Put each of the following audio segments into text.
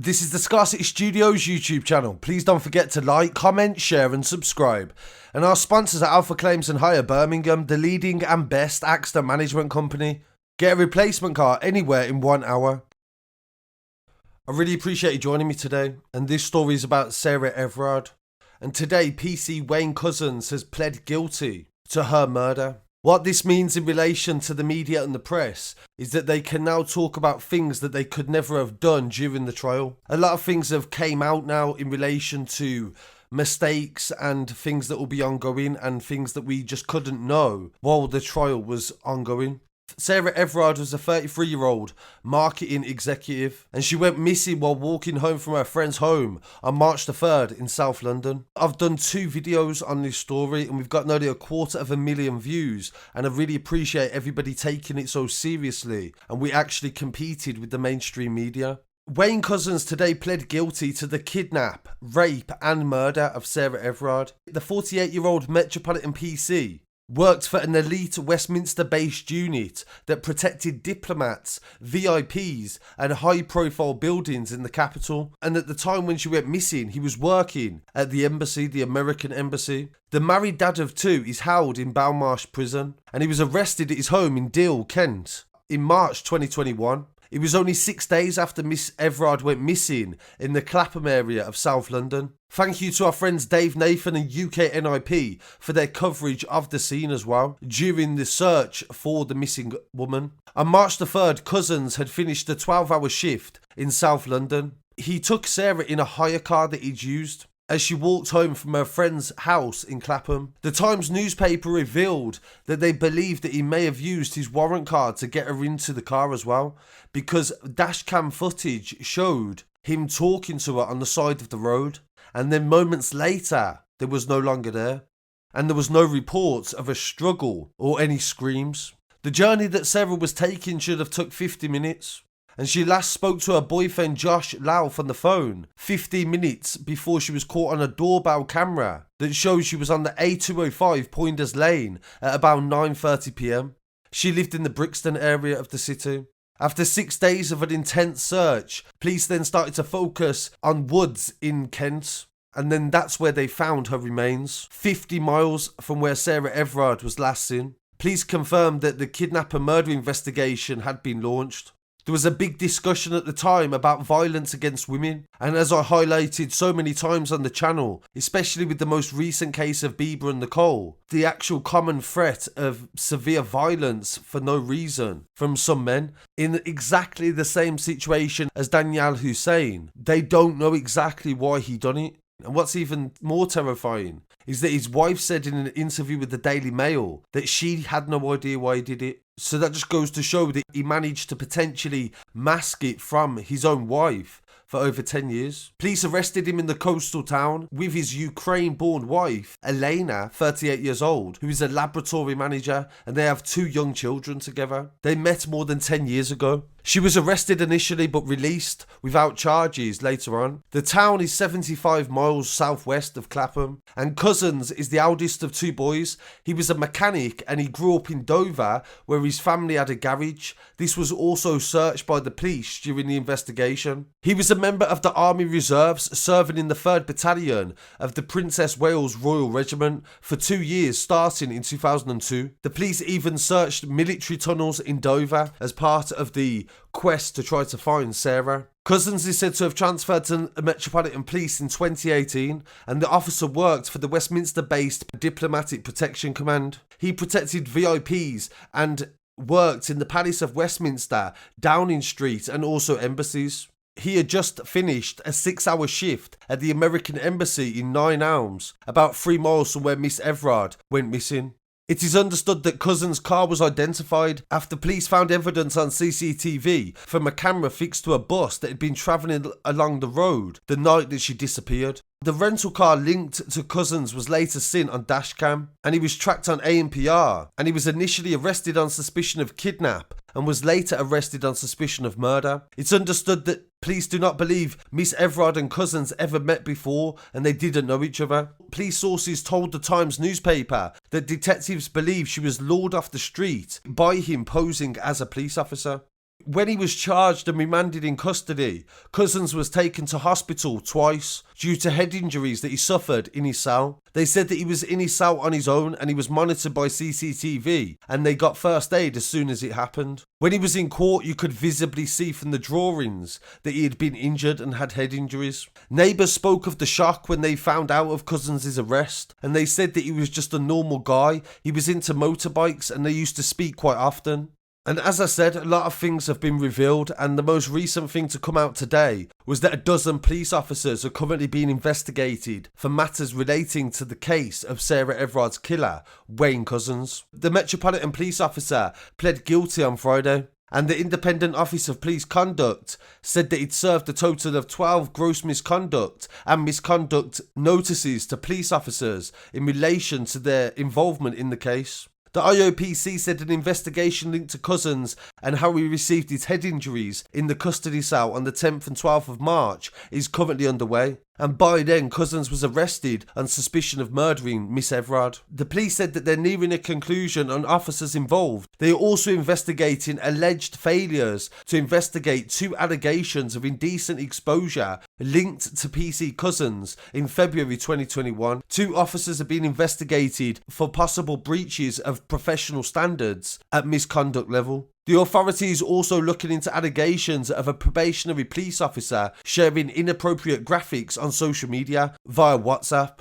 This is the Scarcity Studios YouTube channel. Please don't forget to like, comment, share and subscribe. And our sponsors are Alpha Claims and Hire Birmingham, the leading and best accident management company. Get a replacement car anywhere in 1 hour. I really appreciate you joining me today, and this story is about Sarah Everard. And today PC Wayne Couzens has pled guilty to her murder. What this means in relation to the media and the press is that they can now talk about things that they could never have done during the trial. A lot of things have came out now in relation to mistakes and things that will be ongoing and things that we just couldn't know while the trial was ongoing. Sarah Everard was a 33-year-old marketing executive, and she went missing while walking home from her friend's home on March the 3rd in South London. I've done 2 videos on this story and we've got nearly 250,000 views, and I really appreciate everybody taking it so seriously, and we actually competed with the mainstream media. Wayne Couzens today pled guilty to the kidnap, rape and murder of Sarah Everard. The 48-year-old Metropolitan PC worked for an elite Westminster-based unit that protected diplomats, VIPs and high-profile buildings in the capital. And at the time when she went missing, he was working at the embassy, the American embassy. The married dad of 2 is held in Belmarsh prison, and he was arrested at his home in Deal, Kent, in March 2021. It was only 6 days after Ms Everard went missing in the Clapham area of South London. Thank you to our friends Dave Nathan and UK NIP for their coverage of the scene as well during the search for the missing woman. On March the 3rd, Couzens had finished a 12-hour shift in South London. He took Sarah in a hire car that he'd used as she walked home from her friend's house in Clapham. The Times newspaper revealed that they believed that he may have used his warrant card to get her into the car as well, because dashcam footage showed him talking to her on the side of the road, and then moments later there was no longer there, and there was no reports of a struggle or any screams. The journey that Sarah was taking should have took 50 minutes. And she last spoke to her boyfriend Josh Lauf on the phone 15 minutes before she was caught on a doorbell camera that shows she was on the A205 Poinders Lane at about 9:30 PM. She lived in the Brixton area of the city. After 6 days of an intense search, police then started to focus on woods in Kent, and then that's where they found her remains, 50 miles from where Sarah Everard was last seen. Police confirmed that the kidnap and murder investigation had been launched. There was a big discussion at the time about violence against women, and as I highlighted so many times on the channel, especially with the most recent case of Bieber and Nicole, the actual common threat of severe violence for no reason from some men in exactly the same situation as Daniel Hussein. They don't know exactly why he done it. And what's even more terrifying is that his wife said in an interview with the Daily Mail that she had no idea why he did it. So that just goes to show that he managed to potentially mask it from his own wife for over 10 years. Police arrested him in the coastal town with his Ukraine-born wife, Elena, 38 years old, who is a laboratory manager, and they have 2 young children together. They met more than 10 years ago. She was arrested initially but released without charges later on. The town is 75 miles southwest of Clapham, and Couzens is the eldest of 2 boys. He was a mechanic and he grew up in Dover, where his family had a garage. This was also searched by the police during the investigation. He was a member of the Army Reserves, serving in the 3rd Battalion of the Princess Wales Royal Regiment for 2 years starting in 2002. The police even searched military tunnels in Dover as part of the quest to try to find Sarah. Couzens is said to have transferred to the Metropolitan Police in 2018, and the officer worked for the Westminster-based Diplomatic Protection Command. He protected VIPs and worked in the Palace of Westminster, Downing Street and also embassies. He had just finished a 6-hour shift at the American Embassy in Nine Elms, about 3 miles from where Ms Everard went missing. It is understood that Couzens' car was identified after police found evidence on CCTV from a camera fixed to a bus that had been travelling along the road the night that she disappeared. The rental car linked to Couzens was later seen on dashcam, and he was tracked on ANPR, and he was initially arrested on suspicion of kidnap and was later arrested on suspicion of murder. It's understood that police do not believe Ms Everard and Couzens ever met before and they didn't know each other. Police sources told the Times newspaper that detectives believe she was lured off the street by him posing as a police officer. When he was charged and remanded in custody, Couzens was taken to hospital twice due to head injuries that he suffered in his cell. They said that he was in his cell on his own and he was monitored by CCTV, and they got first aid as soon as it happened. When he was in court, you could visibly see from the drawings that he had been injured and had head injuries. Neighbours spoke of the shock when they found out of Couzens' arrest, and they said that he was just a normal guy. He was into motorbikes and they used to speak quite often. And as I said, a lot of things have been revealed, and the most recent thing to come out today was that a dozen police officers are currently being investigated for matters relating to the case of Sarah Everard's killer, Wayne Couzens. The Metropolitan Police officer pled guilty on Friday, and the Independent Office of Police Conduct said that he'd served a total of 12 gross misconduct and misconduct notices to police officers in relation to their involvement in the case. The IOPC said an investigation linked to Couzens and how he received his head injuries in the custody cell on the 10th and 12th of March is currently underway. And by then, Couzens was arrested on suspicion of murdering Ms Everard. The police said that they're nearing a conclusion on officers involved. They are also investigating alleged failures to investigate 2 allegations of indecent exposure linked to PC Couzens in February 2021. 2 officers have been investigated for possible breaches of professional standards at misconduct level. The authority is also looking into allegations of a probationary police officer sharing inappropriate graphics on social media via WhatsApp.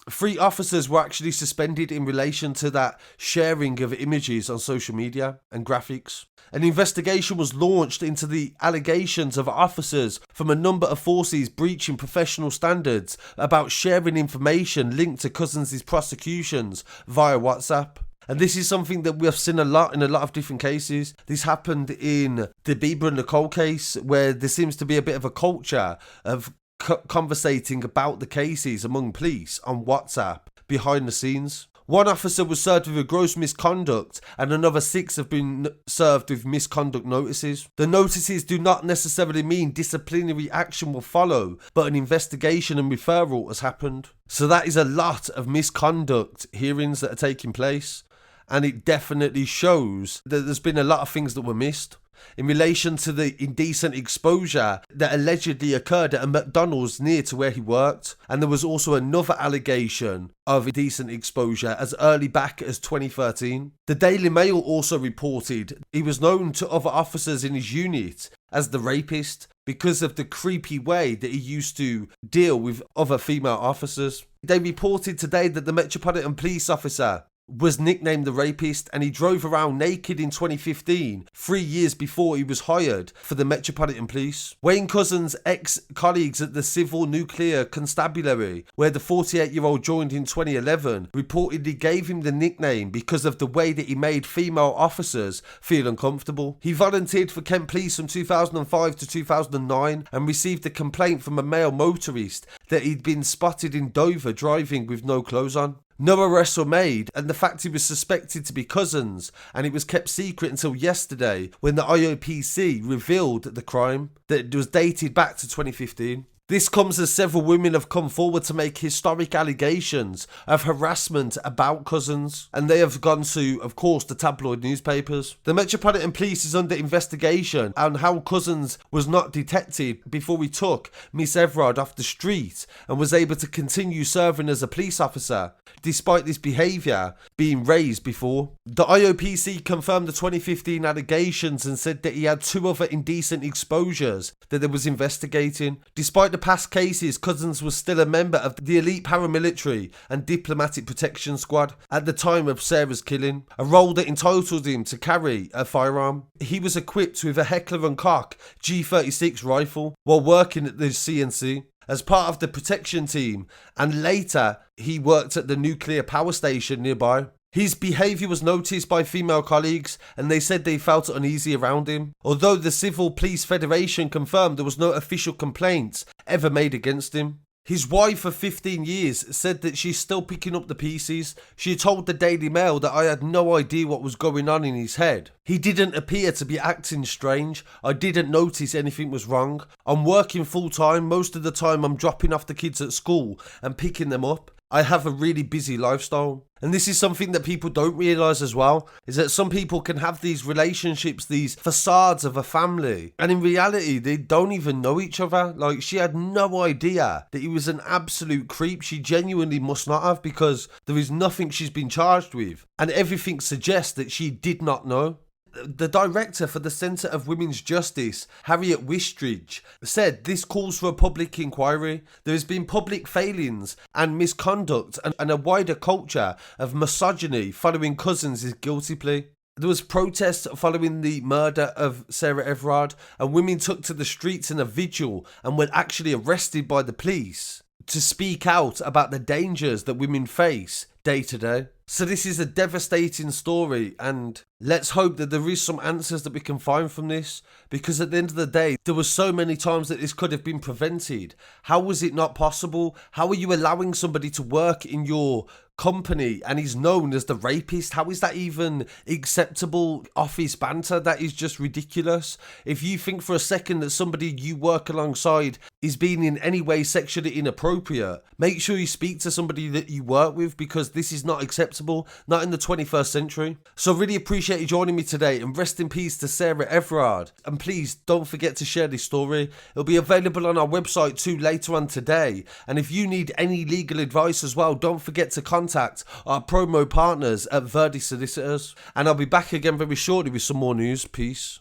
3 officers were actually suspended in relation to that sharing of images on social media and graphics. An investigation was launched into the allegations of officers from a number of forces breaching professional standards about sharing information linked to Couzens' prosecutions via WhatsApp. And this is something that we have seen a lot in a lot of different cases. This happened in the Bieber and Nicole case, where there seems to be a bit of a culture of conversating about the cases among police on WhatsApp behind the scenes. 1 officer was served with a gross misconduct and another 6 have been served with misconduct notices. The notices do not necessarily mean disciplinary action will follow, but an investigation and referral has happened. So that is a lot of misconduct hearings that are taking place. And it definitely shows that there's been a lot of things that were missed in relation to the indecent exposure that allegedly occurred at a McDonald's near to where he worked. And there was also another allegation of indecent exposure as early back as 2013. The Daily Mail also reported he was known to other officers in his unit as the rapist because of the creepy way that he used to deal with other female officers. They reported today that the Metropolitan Police officer was nicknamed the rapist, and he drove around naked in 2015, 3 years before he was hired for the Metropolitan Police. Wayne Couzens' ex-colleagues at the Civil Nuclear Constabulary, where the 48-year-old joined in 2011, reportedly gave him the nickname because of the way that he made female officers feel uncomfortable. He volunteered for Kent Police from 2005 to 2009 and received a complaint from a male motorist that he'd been spotted in Dover driving with no clothes on. No arrests were made, and the fact he was suspected to be Couzens, and it was kept secret until yesterday when the IOPC revealed the crime, that it was dated back to 2015. This comes as several women have come forward to make historic allegations of harassment about Couzens, and they have gone to, of course, the tabloid newspapers. The Metropolitan Police is under investigation on how Couzens was not detected before he took Ms Everard off the street and was able to continue serving as a police officer, despite this behaviour being raised before. The IOPC confirmed the 2015 allegations and said that he had 2 other indecent exposures that it was investigating. Despite the past cases, Couzens was still a member of the elite paramilitary and diplomatic protection squad at the time of Sarah's killing, a role that entitled him to carry a firearm. He was equipped with a Heckler and Koch G36 rifle while working at the CNC as part of the protection team, and later he worked at the nuclear power station nearby. His behaviour was noticed by female colleagues, and they said they felt uneasy around him. Although the Civil Police Federation confirmed there was no official complaints ever made against him. His wife of 15 years said that she's still picking up the pieces. She told the Daily Mail that I had no idea what was going on in his head. He didn't appear to be acting strange. I didn't notice anything was wrong. I'm working full time. Most of the time I'm dropping off the kids at school and picking them up. I have a really busy lifestyle. And this is something that people don't realise as well, is that some people can have these relationships, these facades of a family, and in reality, they don't even know each other. Like, she had no idea that he was an absolute creep. She genuinely must not have, because there is nothing she's been charged with. And everything suggests that she did not know. The director for the Centre of Women's Justice, Harriet Wistridge, said this calls for a public inquiry. There has been public failings and misconduct and a wider culture of misogyny following Couzens' guilty plea. There was protests following the murder of Sarah Everard, and women took to the streets in a vigil and were actually arrested by the police to speak out about the dangers that women face day to day. So this is a devastating story, and let's hope that there is some answers that we can find from this, because at the end of the day, there were so many times that this could have been prevented. How was it not possible? How are you allowing somebody to work in your company and he's known as the rapist? How is that even acceptable office banter? That is just ridiculous. If you think for a second that somebody you work alongside is being in any way sexually inappropriate, make sure you speak to somebody that you work with, because this is not acceptable, not in the 21st century. So really appreciate you joining me today, and rest in peace to Sarah Everard. And please don't forget to share this story. It'll be available on our website too later on today. And if you need any legal advice as well, don't forget to contact our promo partners at Verdi Solicitors. And I'll be back again very shortly with some more news. Peace.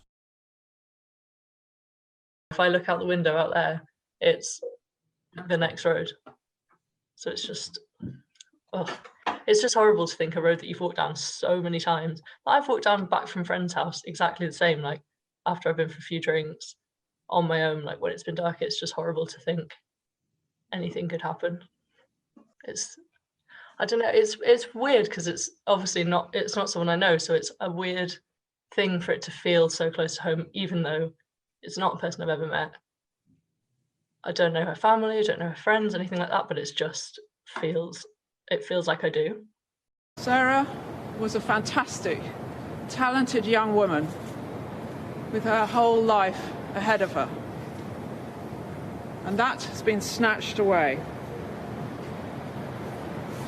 If I look out the window out there, it's the next road. So it's just, it's just horrible to think a road that you've walked down so many times. I've walked down back from friend's house exactly the same, like after I've been for a few drinks on my own, like when it's been dark. It's just horrible to think anything could happen. I don't know, it's weird because it's obviously not someone I know, so it's a weird thing for it to feel so close to home, even though it's not a person I've ever met. I don't know her family, I don't know her friends, anything like that, but it feels like I do. Sarah was a fantastic, talented young woman with her whole life ahead of her. And that has been snatched away.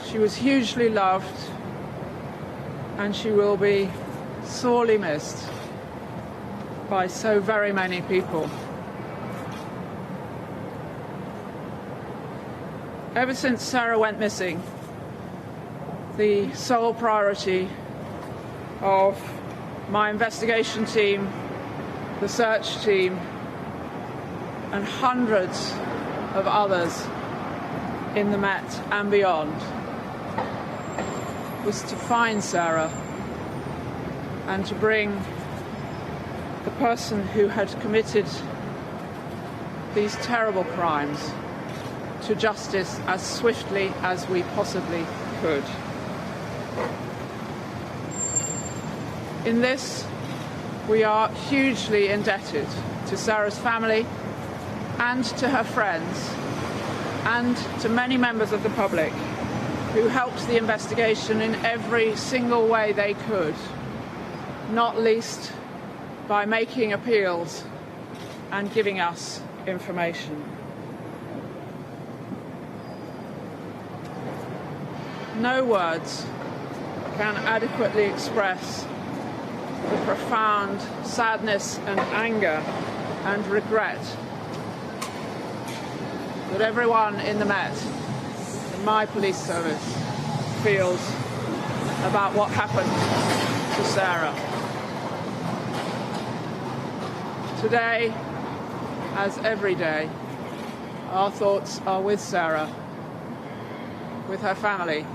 She was hugely loved, and she will be sorely missed by so very many people. Ever since Sarah went missing, the sole priority of my investigation team, the search team, and hundreds of others in the Met and beyond was to find Sarah and to bring the person who had committed these terrible crimes to justice as swiftly as we possibly could. In this, we are hugely indebted to Sarah's family and to her friends and to many members of the public who helped the investigation in every single way they could, not least by making appeals and giving us information. No words can adequately express the profound sadness and anger and regret that everyone in the Met, in my police service, feels about what happened to Sarah. Today, as every day, our thoughts are with Sarah, with her family,